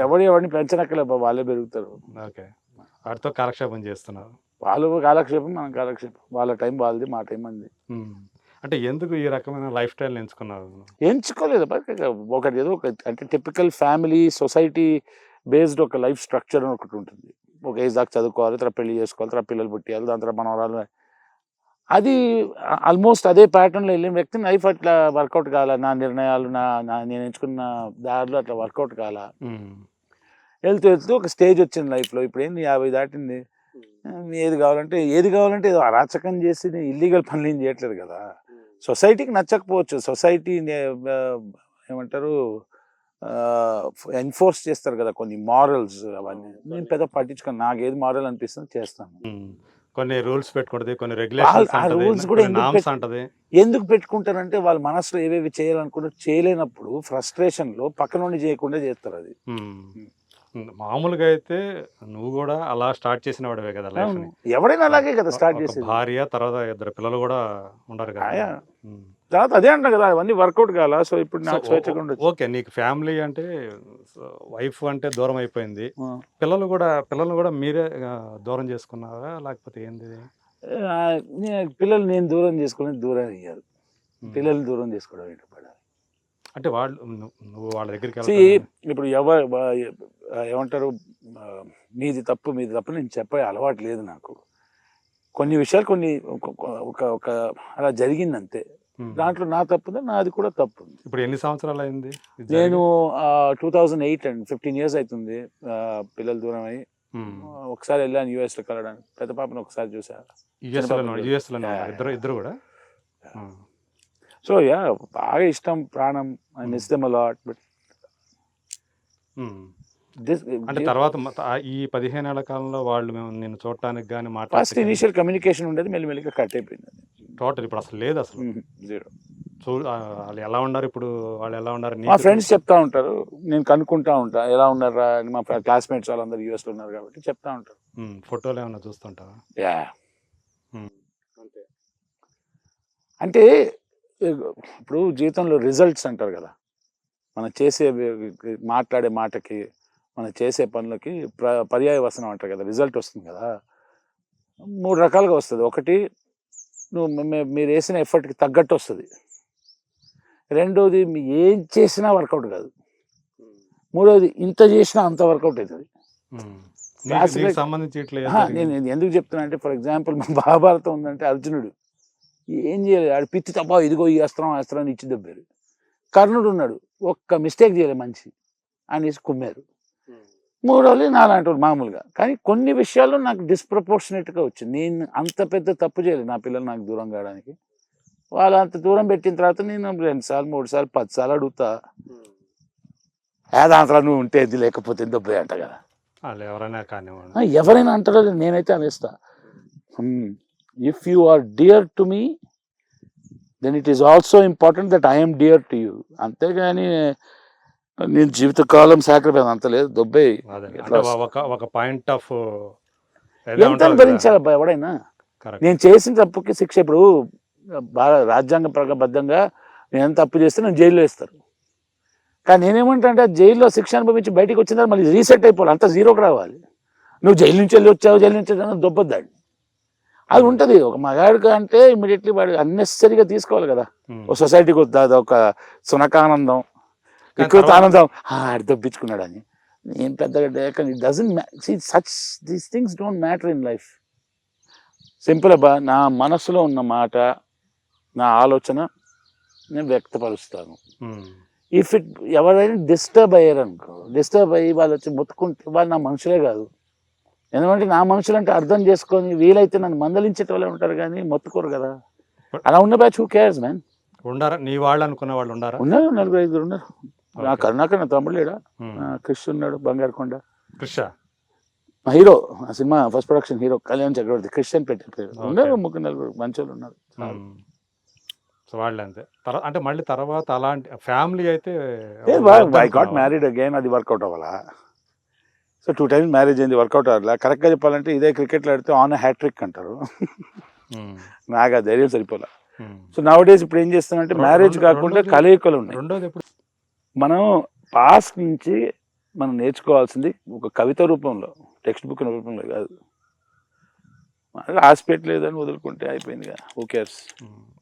ఎవరిని పెంచనక్కలే వాళ్ళే పెరుగుతారు. ఓకే. వాటితో కాలక్షేపం చేస్తున్నారు. వాళ్ళు కాలక్షేపం, మనం కాలక్షేపం. వాళ్ళ టైం వాళ్ళది, మా టైం మనది. అంటే ఎందుకు ఈ రకమైన లైఫ్ స్టైల్ ఎంచుకున్నారు? ఎంచుకోలేదు. ఒకటి ఏదో అంటే టిపికల్ ఫ్యామిలీ సొసైటీ బేస్డ్ ఒక లైఫ్ స్ట్రక్చర్ అని ఒకటి ఉంటుంది. ఒక ఏజ్ దాకా చదువుకోవాలి, తర్వాత పెళ్లి చేసుకోవాలి, తర్వాత పిల్లలు పుట్టియాలి, దాని తర్వాత మనవరాలు. అది ఆల్మోస్ట్ అదే ప్యాటర్న్లో వెళ్ళిన వ్యక్తి లైఫ్ అట్లా వర్కౌట్ కాల. నా నిర్ణయాలు, నేను ఎంచుకున్న దారిలో అట్లా వర్కౌట్ కాల. వెళ్తూ వెళ్తూ ఒక స్టేజ్ వచ్చింది లైఫ్లో. ఇప్పుడు ఏంది 50 దాటింది. ఏది కావాలంటే ఏదో అరాచకం చేసి ఇల్లీగల్ పనులు ఏం చేయట్లేదు కదా. సొసైటీకి నచ్చకపోవచ్చు, సొసైటీ ఏమంటారు ఎన్ఫోర్స్ చేస్తారు కదా కొన్ని మారల్స్, అవన్నీ నేను పెద్ద పట్టించుకోను. నాకు ఏది మారల్ అనిపిస్తుంది చేస్తాను. కొన్ని రూల్స్ పెట్టుకుంటుంది, కొన్ని రెగ్యులేషన్స్ కూడా ఎందుకు పెట్టుకుంటారంటే వాళ్ళ మనసులో ఏవేవి చేయాలనుకుంటే చేయలేనప్పుడు ఫ్రస్ట్రేషన్ లో పక్క నుండి చేయకుండా చేస్తారు. అది మామూలుగా అయితే నువ్వు కూడా అలా స్టార్ట్ చేసిన వాడివే కదా లైఫ్ ని. ఎవరైనా అలాగే కదా స్టార్ట్ చేసి. భార్య, తర్వాత 2 పిల్లలు కూడా ఉండరు కదా. తర్వాత అదే అంటారు కదా, అవన్నీ వర్కౌట్ కావాలా. సో ఇప్పుడు నాకు స్వేచ్ఛగా ఉండొచ్చు. ఓకే, నీకు ఫ్యామిలీ అంటే వైఫ్ అంటే దూరం అయిపోయింది. పిల్లలు కూడా మీరే దూరం చేసుకున్నారా లేకపోతే ఏంది? పిల్లలు నేను దూరం చేసుకుని దూరం అయ్యారు. పిల్లల్ని దూరం చేసుకోవడం ఏంటి పడాలి అంటే నువ్వు వాళ్ళ దగ్గరికి ఇప్పుడు ఏమంటారు, మీది తప్పు నేను చెప్పే అలవాటు లేదు నాకు. కొన్ని విషయాలు ఒక అలా జరిగిందంతే. దాంట్లో నా తప్పుంది, నాది కూడా తప్పు ఉంది. ఇప్పుడు ఎన్ని సంవత్సరాలు అయింది? నేను 2008 అండ్ 15 years అవుతుంది పిల్లలు దూరం అయ్యి. ఒకసారి వెళ్ళాను US లో కలవడానికి. పెద్ద పాపను ఒకసారి చూసా. ఇద్దరు కూడా. సో బాగా ఇష్టం, ప్రాణం. I miss them a lot. But అంటే తర్వాత ఈ 15 ఏళ్ల కాలంలో వాళ్ళు నేను చూడటానికి కానీ ఫస్ట్ ఇనిషియల్ కమ్యూనికేషన్ ఉండేది, మెల్లిమెల్లిగా కట్ అయిపోయింది. టోటల్ ఇప్పుడు అసలు లేదు, అసలు జీరో. వాళ్ళు ఎలా ఉన్నారు ఇప్పుడు? వాళ్ళు ఎలా ఉన్నారు? మా ఫ్రెండ్స్ చెప్తా ఉంటారు, నేను కనుక్కుంటా ఉంటా ఎలా ఉన్నారా అని. మా క్లాస్మేట్స్ వాళ్ళందరూ US లో ఉన్నారు కాబట్టి చెప్తా ఉంటారు. ఫోటోలు ఏమన్నా చూస్తుంటావా? అంటే ఇప్పుడు జీవితంలో రిజల్ట్స్ అంటారు కదా, మనం చేసే మాట్లాడే మాటకి, మనం చేసే పనులకి పర్యాయవసనం అంటారు కదా, రిజల్ట్ వస్తుంది కదా. 3 రకాలుగా వస్తుంది. ఒకటి, మీరు వేసిన ఎఫర్ట్కి తగ్గట్టు వస్తుంది. రెండోది, మీ ఏం చేసినా వర్కౌట్ కాదు. మూడోది, ఇంత చేసినా అంత వర్కౌట్ అవుతుంది. నేను ఎందుకు చెప్తున్నా అంటే, ఫర్ ఎగ్జాంపుల్ మా మహాభారతం ఉందంటే అర్జునుడు ఏం చేయలేదు. ఆడు పిత్తి తప్ప ఇదిగో ఈ అస్త్రం ఇచ్చి దెబ్బారు. కర్ణుడు ఉన్నాడు, ఒక్క మిస్టేక్ చేయలేదు మంచి అనేసి కుమ్మారు. మూడోది నాలాంటి మామూలుగా. కానీ కొన్ని విషయాల్లో నాకు డిస్ప్రపోర్షనేట్గా వచ్చింది. నేను అంత పెద్ద తప్పు చేయలేదు నా పిల్లలు నాకు దూరం కావడానికి. వాళ్ళు అంత దూరం పెట్టిన తర్వాత నేను 2 సార్లు 3 సార్లు 10 సార్లు అడుగుతా. దాంట్లో నువ్వు ఉంటే ఇది లేకపోతే దెబ్బే అంట కదా. ఎవరైనా అంటారో నేనైతే అనేస్తా, if you are dear to me then it is also important that I'm dear to you. అంతేగాని నేను జీవితకాలం సాక్రిఫైస్ అంత లేదు. దొబ్బే ఒక పాయింట్ ఆఫ్ ఎంత భరించాలబ్బా ఎవడైనా. నేను చేసిన తప్పుకి శిక్ష. ఇప్పుడు బాగా రాజ్యాంగబద్ధంగా నేను తప్పు చేస్తే నేను జైల్లో వేస్తారు. కానీ నేనేమంటా అంటే జైల్లో శిక్ష అనుభవించి బయటకు వచ్చిన తర్వాత మళ్ళీ రీసెట్ అయిపోవాలి, అంతా జీరోకి రావాలి. నువ్వు జైలు నుంచి జైలు నుంచి దొబ్బొద్దాడు. అది ఉంటుంది. ఒక మగాడికి అంటే ఇమీడియట్లీ వాడు అన్నెసరీగా తీసుకోవాలి కదా. ఒక సొసైటీకి వద్దా ఒక సునకానందం, వికృత ఆనందం, ఆడు దొబ్బించుకున్నాడు అని. ఏం పెద్దగా it doesn't such these things don't matter in life. Simple అబ్బా, నా మనసులో ఉన్న మాట, నా ఆలోచన నేను వ్యక్తపరుస్తాను. ఇఫ్ ఎవరైనా డిస్టర్బ్ అయ్యారనుకో, డిస్టర్బ్ అయ్యి వాళ్ళు వచ్చి మొత్తుకుంటే వాళ్ళు నా మనుషులే కాదు. ఎందుకంటే నా మనుషులు అంటే అర్థం చేసుకొని వీలైతే నన్ను మందలించేట వాళ్ళే ఉంటారు కానీ మొత్తుకోరు కదా. అలా ఉన్న బ్యాచ్ హూ కేర్స్ మ్యాన్. ఉండారా నీ వాళ్ళు అనుకున్న వాళ్ళు? ఉన్నారు 4-5 ఉన్నారు. నా కరుణాకర్ నా తమ్ముడు లేడా, క్రిష్ ఉన్నాడు, బంగారుకొండ హీరో, ఆ సినిమా first production hero Kalyan Chakravarthi, Krish అని పెట్టారు. ఉన్నారు 3-4 మంచి వాళ్ళు ఉన్నారు. వాళ్ళు అంతే. అంటే మళ్ళీ తర్వాత అలాంటి ఫ్యామిలీ అయితే ఐ గాట్ మ్యారీడ్ అగైన్. అది వర్కౌట్ అవ్వాలా. సో 2 times మ్యారేజ్ అయింది, వర్కౌట్ అవ్వాలా. కరెక్ట్గా చెప్పాలంటే ఇదే క్రికెట్లో ఆడితే ఆన్ హ్యాట్రిక్ అంటారు. నాకు ఆ ధైర్యం సరిపోలే. సో నౌ డేస్ ఇప్పుడు ఏం చేస్తానంటే మ్యారేజ్ కాకుండా కలయికలు ఉన్నాయి. మనం పాస్ట్ నుంచి మనం నేర్చుకోవాల్సింది ఒక కవిత రూపంలో, టెక్స్ట్ బుక్ రూపంలో కాదు. హాస్పిటల్ లేదని వదులుకుంటే అయిపోయిందిగా, హూ కేర్స్.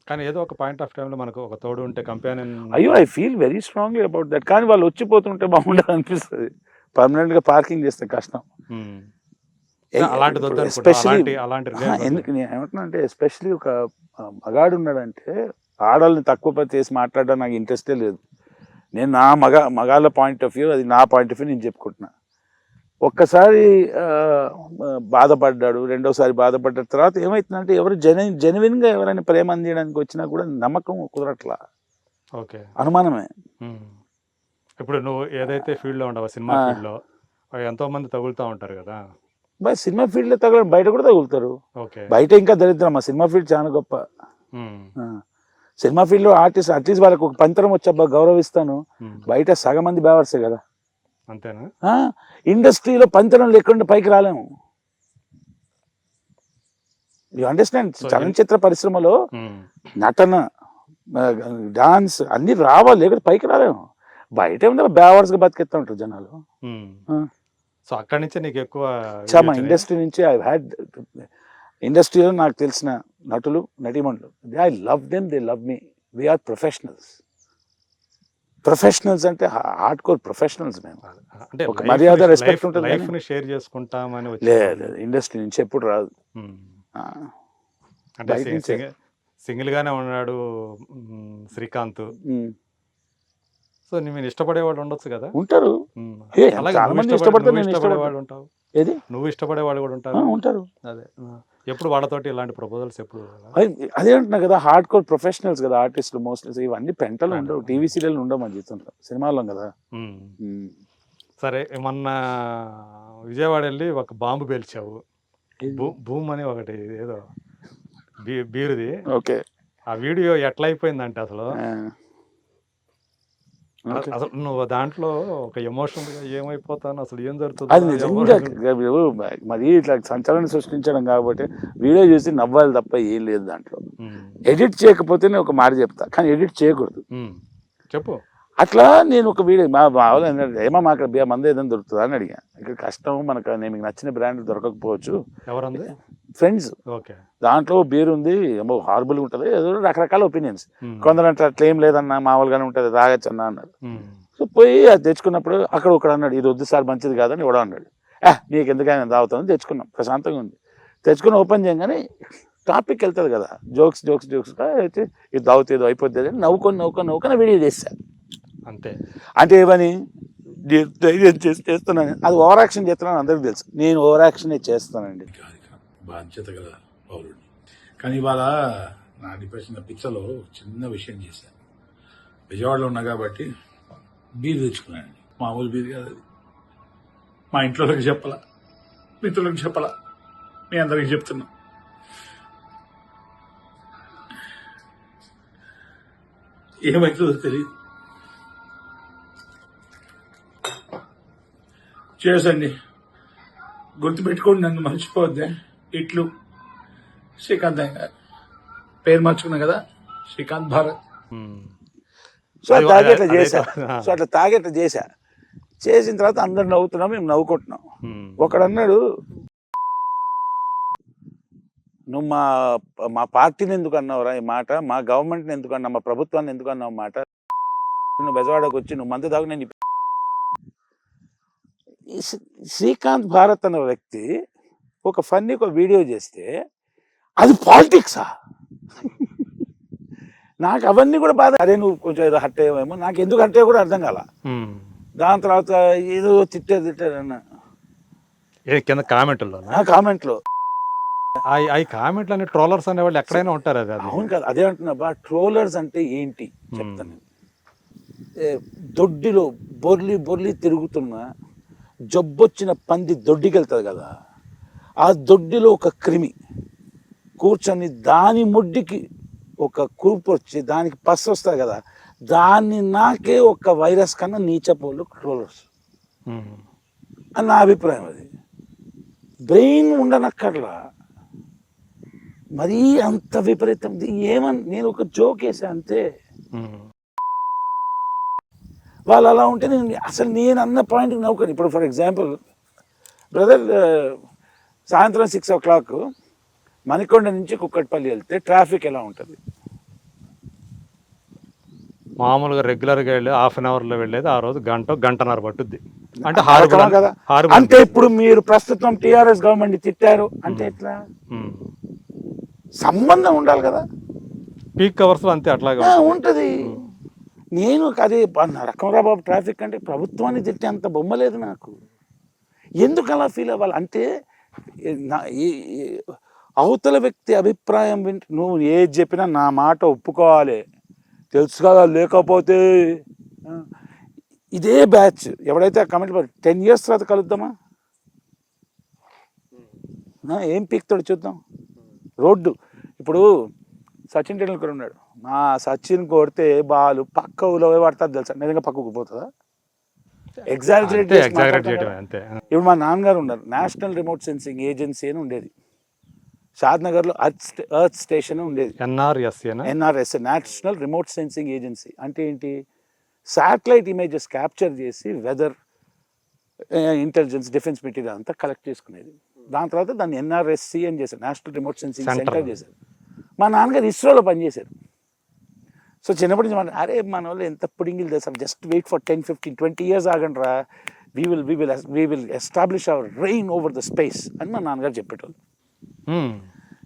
కానీ ఏదో ఒక పాయింట్ ఆఫ్ టైంలో మనకు ఒక తోడు ఉంటే కంపానియన్. అయ్యో, I feel very strongly about that. కానీ వాళ్ళు వచ్చిపోతుంటే బాగుండదు అనిపిస్తుంది. పర్మనెంట్గా పార్కింగ్ చేస్తే కష్టం. అలాంటిది ఎస్పెషలీ అలాంటి ఎందుకు నేను ఏమంటున్నా అంటే, ఎస్పెషలీ ఒక మగాడు ఉన్నాడంటే ఆడవాళ్ళని తక్కువ చేసి మాట్లాడడం నాకు ఇంట్రెస్టే లేదు. నేను నా మగాళ్ళ పాయింట్ ఆఫ్ వ్యూ, అది నా పాయింట్ ఆఫ్ వ్యూ నేను చెప్పుకుంటున్నా. ఒక్కసారి బాధపడ్డాడు, రెండోసారి బాధపడ్డ తర్వాత ఏమవుతుందంటే, ఎవరు జెన్యున్గా ఎవరైనా ప్రేమ అందించడానికి వచ్చినా కూడా నమ్మకం కుదరట్లా, ఓకే, అనుమానమే. ఇప్పుడు నువ్వు ఏదైతే ఫీల్డ్లో ఉండవు, సినిమా ఫీల్డ్లో ఎంతో మంది తగులుతూ ఉంటారు కదా. బట్ సినిమా ఫీల్డ్లో తగలడం, బయట కూడా తగులుతారు. ఓకే, బయట ఇంకా దరిద్రం, మా సినిమా ఫీల్డ్ చాలా గొప్ప. సినిమా ఫీల్డ్లో ఆర్టిస్ట్ అట్లీస్ట్ వాళ్ళకి ఒక పంతరం వచ్చబ్బా గౌరవిస్తాను. బయట సగం మంది బేవర్సే కదా. అంతేనా? ఇండస్ట్రీలో పంతరం లేకుండా పైకి రాలేము. You understand? చలనచిత్ర పరిశ్రమలో నటన, డాన్స్ అన్ని రావాలి, లేకపోతే పైకి రాలేము. బయట ఏమన్నా బేవర్స్గా బతికేస్తూ ఉంటారు జనాలు. సో అక్కడి నుంచి నీకు ఎక్కువ మా ఇండస్ట్రీ నుంచి ఐ హ్యాడ్, ఇండస్ట్రీలో నాకు తెలిసిన నటులు నటీమణులు, I love them, they love me. We're professionals అంటే హార్డ్ కోర్ ప్రొఫెషనల్స్ మేము. అంటే ఒక మర్యాద, రెస్పెక్ట్ ఉంటుంది. లైఫ్ ని షేర్ చేసుకుంటామని లేదు, ఇండస్ట్రీ నుంచి ఎప్పుడు రాదు. అంటే సింగిల్ గానే ఉన్నాడు శ్రీకాంత్. సో నేను ఇష్టపడే వాళ్ళు ఉండొచ్చు కదా. ఉంటారు, చాలా మంది ఇష్టపడతారు. నేను ఇష్టపడేవాళ్ళు ఉంటావు, ఏది నువ్వు ఇష్టపడే వాళ్ళు కూడా ఉంటారు. ఉంటారు. అదే ఎప్పుడు వాళ్ళతోటి ఇలాంటి ప్రపోజల్స్ ఎప్పుడు? అదే అంటున్నా కదా, హార్డ్ కోర్ ప్రొఫెషనల్స్ కదా ఆర్టిస్టులు మోస్ట్లీ. ఇవన్నీ పెంటలు ఉండవు, టీవీ సీరియల్ ఉండవు మన జీవితంలో, సినిమాల్లో కదా. సరే, మొన్న విజయవాడ వెళ్ళి ఒక బాంబు పేల్చావు, భూమ్ అని ఒకటి ఏదో బీరుది. ఓకే, ఆ వీడియో ఎట్లా అయిపోయిందంటే అసలు నువ్వు దాంట్లో ఒక ఎమోషనల్గా ఏమైపోతాను, అసలు ఏం జరుగుతుంది, అది నిజంగా మరి ఇట్లా సంచలనం సృష్టించడం కాబట్టి వీడియో చూసి నవ్వాలి తప్ప ఏం లేదు దాంట్లో. ఎడిట్ చేయకపోతే నేను ఒక మాట చెప్తా, కానీ ఎడిట్ చేయకూడదు. చెప్పు. అట్లా నేను ఒక వీడియో మా బావలు ఏమో మాకు మంది ఏదైనా దొరుకుతుందా అని అడిగా. ఇక్కడ కష్టం, మనకు నేను మీకు నచ్చిన బ్రాండ్ దొరకకపోవచ్చు. ఎవరంది? ఫ్రెండ్స్. ఓకే, దాంట్లో బీర్ ఉంది, ఏమో హార్బుల్ ఉంటుంది, ఏదో రకరకాల ఒపీనియన్స్. కొందరు అంటే అట్లా ఏం లేదన్నా, మామూలుగానే ఉంటుంది, తాగచ్చు అన్న అన్నారు. సో పోయి అది తెచ్చుకున్నప్పుడు అక్కడ ఒకడు అన్నాడు, ఇది వద్దు సార్ మంచిది కాదని ఎవడో అన్నాడు. నీకు ఎందుకైనా తాగుతామని తెచ్చుకున్నాం, ప్రశాంతంగా ఉంది. తెచ్చుకుని ఓపెన్ చేయగానే టాపిక్ వెళ్తుంది కదా, జోక్స్ అయితే ఇది తాగుతుంది అయిపోతుంది అని నవ్వుకొని వీడియో చేశా. అంతే. అంటే ఏమని ధైర్యం చేస్తున్నాను, అది ఓవర్ యాక్షన్ చేస్తున్నాను అందరికీ తెలుసు. నేను ఓవర్ యాక్షన్ చేస్తానండి, బాధ్యత గల పౌరుడిని. కానీ ఇవాళ నా డిప్రెషన్ పిక్చర్లో చిన్న విషయం చేశాను. విజయవాడలో ఉన్నా కాబట్టి బీర్ తెచ్చుకున్నానండి. మామూలు బీర్ కాదు అది. మా ఇంట్లోకి చెప్పాలా, మిత్రులకు చెప్పాలా, మీ అందరికి చెప్తున్నా. ఏమవుతుందో తెలియదు. చేసండి, గుర్తుపెట్టుకోండి, నన్ను మర్చిపోవద్దే. ఇట్లు శ్రీకాంత్ గారు పేరు మార్చుకున్నా కదా, శ్రీకాంత్ భారత్. సో అట్లా తాగేట్లా చేసిన తర్వాత అందరు నవ్వుతున్నాం, మేము నవ్వుకుంటున్నాం. ఒకడన్నాడు, నువ్వు మా పార్టీని ఎందుకు అన్నావురా ఈ మాట, మా గవర్నమెంట్ని ఎందుకు అన్నావు, మా ప్రభుత్వాన్ని ఎందుకు అన్నావు మాట, నువ్వు బెజవాడకు వచ్చి నువ్వు మందు తాగు. నేను శ్రీకాంత్ భారత్ అనే వ్యక్తి ఒక ఫన్నీ ఒక వీడియో చేస్తే అది పాలిటిక్సా? నాకు అవన్నీ కూడా బాధ. అరే నువ్వు కొంచెం ఏదో హట్ అయ్యేమో, నాకు ఎందుకు హట్ అయ్యో కూడా అర్థం కాల. దాని తర్వాత ఏదో తిట్టారన్న కింద కామెంట్లో కామెంట్లు అనే ట్రోలర్స్ అనే వాళ్ళు ఎక్కడైనా ఉంటారు. అది అవును కదా, అదే అంటున్నా బా. ట్రోలర్స్ అంటే ఏంటి చెప్తాను. దొడ్డిలో బొర్లి తిరుగుతున్న జబ్బొచ్చిన పంది దొడ్డికి వెళ్తుంది కదా, ఆ దొడ్డిలో ఒక క్రిమి కూర్చొని దాని ముడ్డికి ఒక కూపు వచ్చి దానికి పస్సు వస్తుంది కదా, దాన్ని నాకే ఒక వైరస్ కన్నా నీచపోళ్ళు ట్రోలర్స్ అని నా అభిప్రాయం. అది బ్రెయిన్ ఉండనక్కర్లా, మరీ అంత విపరీతం. నేను ఒక జోక్ వేసా అంతే. వాళ్ళు అలా ఉంటే నేను అన్న పాయింట్కి నవ్వుకోను. ఇప్పుడు ఫర్ ఎగ్జాంపుల్ బ్రదర్, సాయంత్రం 6 o'clock మణికొండ నుంచి కుక్కట్పల్లి వెళ్తే ట్రాఫిక్ ఎలా ఉంటుంది? మామూలుగా రెగ్యులర్గా వెళ్ళి 1/2 అవర్లో వెళ్ళేది ఆ రోజు గంటన్నర పట్టుద్ది. అంటే రకమా కదా. అంటే ఇప్పుడు మీరు ప్రస్తుతం టీఆర్ఎస్ గవర్నమెంట్ తిట్టారు అంటే ఎట్లా? సంబంధం ఉండాలి కదా. పీక్ అవర్స్లో అంతే అట్లాగే ఉంటుంది. నేను అది రకమరా బాబు ట్రాఫిక్ అంటే ప్రభుత్వాన్ని తిట్టే అంత బొమ్మ లేదు నాకు. ఎందుకు అలా ఫీల్ అవ్వాలి అంటే అవతల వ్యక్తి అభిప్రాయం నువ్వు ఏది చెప్పినా నా మాట ఒప్పుకోవాలి, తెలుసు కదా. లేకపోతే ఇదే బ్యాచ్ ఎవడైతే కమెంట్ 10 years తర్వాత కలుద్దామా, ఏం పీక్తాడు చూద్దాం. రోడ్డు ఇప్పుడు సచిన్ టెండూల్కర్ ఉన్నాడు, మా సచిన్ కొడితే బాల్ పక్క ఊళ్ళో పడుతుంది తెలుసా, నిజంగా పక్కకు పోతుందా? ఎగ్జాగరేట్ చేయడం అంతే. ఇప్పుడు మా నాన్నగారు ఉన్నారు, నేషనల్ రిమోట్ సెన్సింగ్ ఏజెన్సీ అని ఉండేది షాద్నగర్లో, ఎర్త్ స్టేషన్ ఉండేది, NRS national remote sensing agency. అంటే ఏంటి? శాటిలైట్ ఇమేజెస్ క్యాప్చర్ చేసి వెదర్, ఇంటెలిజెన్స్, డిఫెన్స్ మెటీరియల్ అంతా కలెక్ట్ చేసుకునేది. దాని తర్వాత దాన్ని ఎన్ఆర్ఎస్సి అని చేశారు, నేషనల్ రిమోట్ సెన్సింగ్ సెంటర్ చేశారు. మా నాన్నగారు ఇస్రోలో పనిచేశారు. సో చిన్నప్పటి నుంచి అరే మన వాళ్ళు ఎంత పుడింగిలు చేస్తారు, జస్ట్ వెయిట్ ఫర్ 10, 15, 20 years ఆగండి రా, we will establish hour reign over the space అని మా నాన్నగారు చెప్పేటోళ్ళు.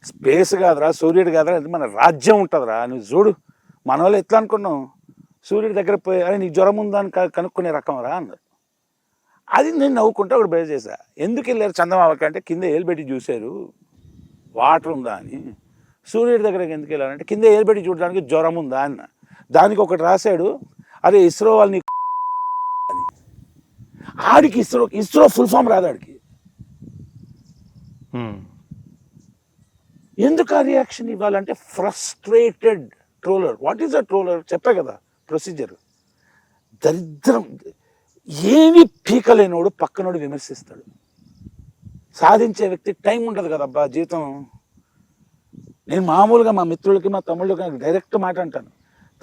స్పేస్ కాదురా, సూర్యుడు కాదురా, అది మన రాజ్యం ఉంటుందిరా, నువ్వు చూడు. మన వాళ్ళు ఎట్లా అనుకున్నాం, సూర్యుడి దగ్గర పోయి అరే నీకు జ్వరం ఉందా అని కనుక్కునే రకం రా అన్నారు. అది నేను నవ్వుకుంటా ఒకటి బయట చేశా. ఎందుకు వెళ్ళారు చందమామకి అంటే కింద ఏలు పెట్టి చూశారు వాటర్ ఉందా అని. సూర్యుడి దగ్గరకు ఎందుకు వెళ్ళారంటే కింద ఏలు పెట్టి చూడడానికి జ్వరం ఉందా అన్న. దానికి ఒకటి రాశాడు, అరే ఇస్రో వాళ్ళని అని. ఆడికి ఇస్రో ఫుల్ ఫామ్ రాదు ఆడికి. ఎందుకు ఆ రియాక్షన్ ఇవ్వాలంటే frustrated troller. What is a troller? చెప్పే కదా ప్రొసీజర్. దరిద్రం, ఏమి పీకలేనోడు పక్కనోడు విమర్శిస్తాడు. సాధించే వ్యక్తి టైం ఉంటుంది కదా అబ్బా జీవితం. నేను మామూలుగా మా మిత్రులకి మా తమ్ముళ్ళకి డైరెక్ట్ మాట అంటాను,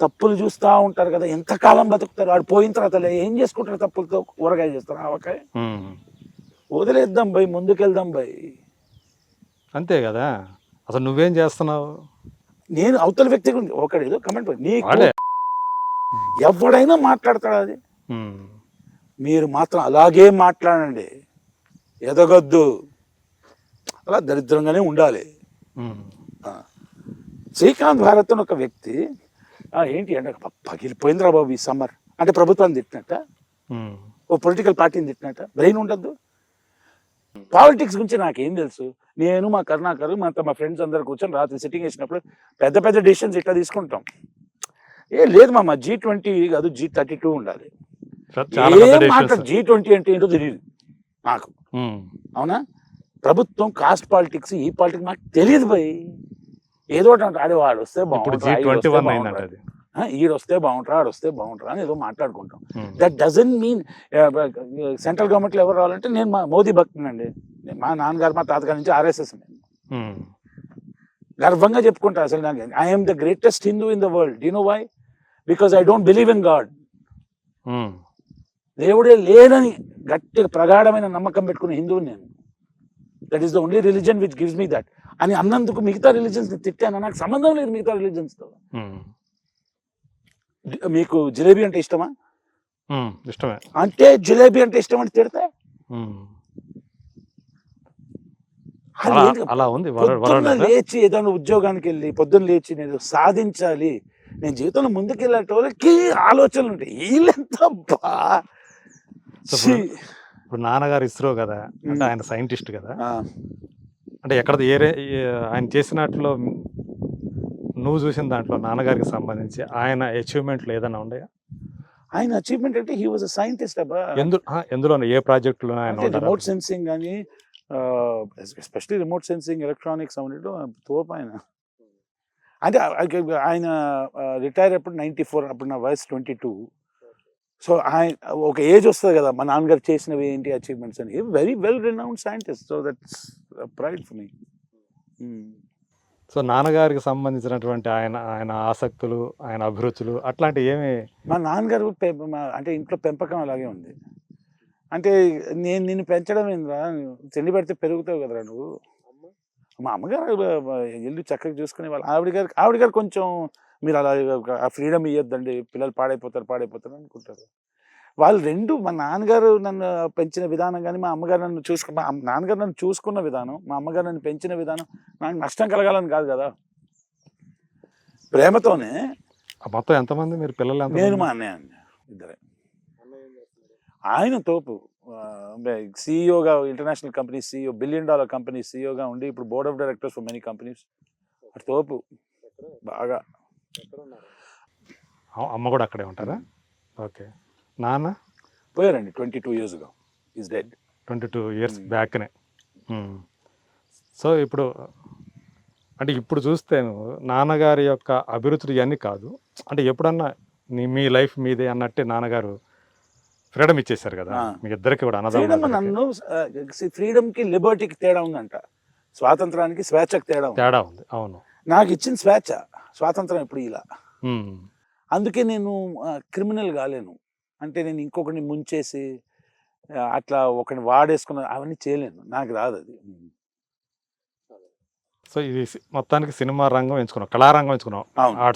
తప్పులు చూస్తూ ఉంటారు కదా, ఎంతకాలం బతుకుతారు, వాడు పోయిన తర్వాత ఏం చేసుకుంటారు, తప్పులతో ఊరగాయ చేస్తారు, ఆవకాయ. వదిలేద్దాం భయ్, ముందుకెళ్దాం భయ్, అంతే కదా. అసలు నువ్వేం చేస్తున్నావు? నేను అవతల వ్యక్తి గురించి ఒకటి ఏదో కమెంట్, నీకు ఎవడైనా మాట్లాడతాడు, అది మీరు మాత్రం అలాగే మాట్లాడండి, ఎదగొద్దు, అలా దరిద్రంగానే ఉండాలి. శ్రీకాంత్ భారత్ అని ఒక వ్యక్తి ఏంటి అంటే పగిలిపోయిందిరా బాబు ఈ సమ్మర్ అంటే ప్రభుత్వాన్ని తిట్టినట్ట, ఓ పొలిటికల్ పార్టీని తిట్టినట్ట. బ్రెయిన్ ఉండద్దు. పాలిటిక్స్ గురించి నాకేం తెలుసు. నేను మా కరుణాకర్ మా ఫ్రెండ్స్ అందరు కూర్చొని రాత్రి సిట్టింగ్ వేసినప్పుడు పెద్ద పెద్ద డిసిషన్స్ ఇట్లా తీసుకుంటాం. లేదు మా G20 కాదు G32 ఉండాలి. G20 అంటే ఏంటో తెలియదు నాకు, అవునా? ప్రభుత్వం కాస్ట్ పాలిటిక్స్, ఈ పాలిటిక్స్ నాకు తెలియదు భయ్. ఏదో ఒకటి ఆడే వాడు వస్తే బాగుంటుంది, ఈడు వస్తే బాగుంటారా, ఆడు వస్తే బాగుంటారా అని ఏదో మాట్లాడుకుంటాం. దట్ డజంట్ మీన్ సెంట్రల్ గవర్నమెంట్లో ఎవరు రావాలంటే నేను మా మోదీ భక్తునండి. మా నాన్నగారు మా తాతగారి నుంచి RSS నేను గర్వంగా చెప్పుకుంటా. అసలు నాకు I'm the greatest Hindu in the world. You know why? Because I don't believe in god. దేవుడే లేదని గట్టిగా ప్రగాఢమైన నమ్మకం పెట్టుకునే హిందువుని నేను. That is the only religion which gives me that అని అన్నందుకు మిగతా రిలీజన్స్ తిట్టాను. నాకు సంబంధం లేదు మిగతా రిలీజన్స్తో. మీకు జిలేబీ అంటే ఇష్టమా? ఇష్టమే. అంటే జిలేబీ అంటే ఇష్టం అంటే తిడతా? పొద్దున్న లేచి ఏదైనా ఉద్యోగానికి వెళ్ళి పొద్దున్న లేచి నేను సాధించాలి, నేను జీవితంలో ముందుకెళ్ళేటోళ్ళకి ఆలోచనలు ఉంటాయి. వీళ్ళెంత ఇప్పుడు నాన్నగారు ఇస్రో కదా, అంటే ఆయన సైంటిస్ట్ కదా, అంటే ఎక్కడ ఆయన చేసినట్లో నువ్వు చూసిన దాంట్లో నాన్నగారికి సంబంధించి ఆయన అచీవ్మెంట్లు ఏదైనా ఉన్నాయా? ఆయన అచీవ్మెంట్ అంటే హీ వాజ్ అ సైంటిస్ట్ అబ్బా. ఎందులో ఏ ప్రాజెక్టులో ఆయన రిమోట్ సెన్సింగ్ కానీ ఎస్పెషలీ రిమోట్ సెన్సింగ్ ఎలక్ట్రానిక్స్ అవన్నిట్లో తోపు ఆయన. అంటే ఆయన రిటైర్ అప్పుడు 94, అప్పుడు నా వయసు 22. సో ఆయన ఒక ఏజ్ వస్తుంది కదా, మా నాన్నగారు చేసినవి ఏంటి అచీవ్మెంట్స్ అని. Very well renowned scientist. So that's pride for me. So నాన్నగారికి సంబంధించినటువంటి ఆయన ఆయన ఆసక్తులు, ఆయన అభిరుచులు అట్లాంటివి ఏమి మా నాన్నగారు అంటే ఇంట్లో పెంపకం అలాగే ఉంది. అంటే నేను నిన్ను పెంచడం ఏందిరా, తిండి పెడితే పెరుగుతావు కదరా నువ్వు. మా అమ్మగారు ఇల్లు చక్కగా చూసుకునే వాళ్ళు. ఆవిడ గారు కొంచెం మీరు అలా ఆ ఫ్రీడమ్ ఇవ్వద్దండి, పిల్లలు పాడైపోతారు అనుకుంటారు. వాళ్ళు రెండు, మా నాన్నగారు నన్ను పెంచిన విధానం కానీ, మా అమ్మగారు నన్ను మా నాన్నగారు నన్ను చూసుకున్న విధానం, మా అమ్మగారు నన్ను పెంచిన విధానం నాకు నష్టం కలగాలని కాదు కదా, ప్రేమతోనే. మొత్తం ఎంతమంది మీరు పిల్లలు? నేను మా అన్నయ్య ఇద్దరే. ఆయన తోపు సిఇఓగా, international company CEO, $1 billion company సిఇఓగా ఉండి ఇప్పుడు board of directors for many companies. అటు తోపు బాగా. అమ్మ కూడా అక్కడే ఉంటారా? ఓకే. నాన్న పోయారండి 22 years ago. Is dead. 22 years బ్యాక్నే. సో ఇప్పుడు అంటే ఇప్పుడు చూస్తే నాన్నగారి యొక్క అభిరుచులు ఇవన్నీ కాదు, అంటే ఎప్పుడన్నా మీ లైఫ్ మీదే అన్నట్టే నాన్నగారు ఫ్రీడమ్ ఇచ్చేసారు కదా మీ ఇద్దరికి కూడా, ఫ్రీడమ్. అన్నదమ్ములు. నన్ను ఫ్రీడమ్కి లిబర్టీకి తేడా ఉందంట, స్వాతంత్రానికి స్వేచ్ఛకి తేడా ఉంది. అవును. నాకు ఇచ్చిన స్వేచ్ఛ, స్వాతంత్రం ఎప్పుడు ఇలా. ఉమ్. అందుకే నేను క్రిమినల్ కాలేను. అంటే నేను ఇంకొకరిని ముంచేసి అట్లా ఒకరిని వాడేసుకున్న అవన్నీ చేయలేను, నాకు రాదు అది. సో ఇది మొత్తానికి సినిమా రంగం ఎంచుకున్నాం, కళారంగం ఎంచుకున్నాం. అవును.